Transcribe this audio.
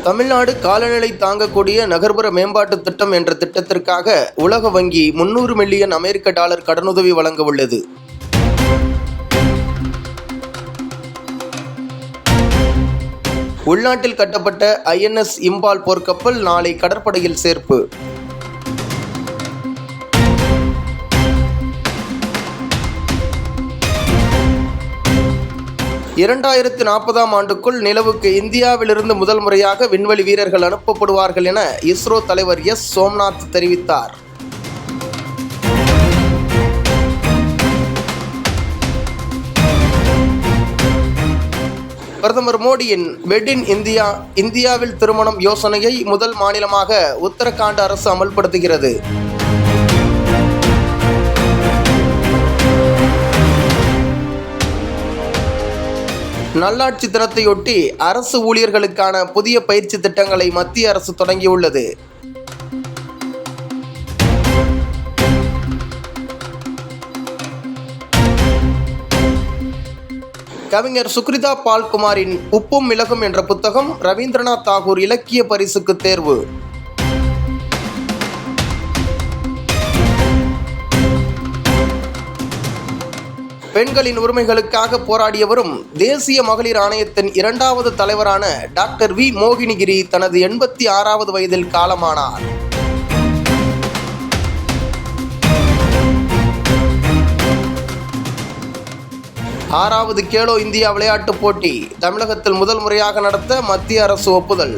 தமிழ்நாடு காலநிலை தாங்கக்கூடிய நகர்ப்புற மேம்பாட்டு திட்டம் என்ற திட்டத்திற்காக உலக வங்கி 300 மில்லியன் அமெரிக்க டாலர் கடனுதவி வழங்க உள்ளது. உள்நாட்டில் கட்டப்பட்ட INS இம்பால் போர்க்கப்பல் நாளை கடற்படையில் சேர்ப்பு. ஆண்டுக்குள் நிலவுக்கு இந்தியாவிலிருந்து முதல் முறையாக விண்வெளி வீரர்கள் அனுப்பப்படுவார்கள் என இஸ்ரோ தலைவர் சோம்நாத் தெரிவித்தார். பிரதமர் மோடியின் வெட் இன் இந்தியா இந்தியாவில் திருமணம் யோசனையை முதல் மாநிலமாக உத்தரகாண்ட் அரசு அமல்படுத்துகிறது. நல்லாட்சி தினத்தையொட்டி அரசு ஊழியர்களுக்கான புதிய பயிற்சி திட்டங்களை மத்திய அரசு தொடங்கியுள்ளது. கவிஞர் சுக்ரிதா பால்குமாரின் உப்பும் மிளகும் என்ற புத்தகம் ரவீந்திரநாத் தாகூர் இலக்கிய பரிசுக்கு தேர்வு. பெண்களின் உரிமைகளுக்காக போராடியவரும் தேசிய மகளிர் ஆணையத்தின் 2வது தலைவரான டாக்டர் வி மோகினிகிரி தனது 86வது வயதில் காலமானார். ஆறாவது கேலோ இந்தியா விளையாட்டுப் போட்டி தமிழகத்தில் முதல் முறையாக நடத்த மத்திய அரசு ஒப்புதல்.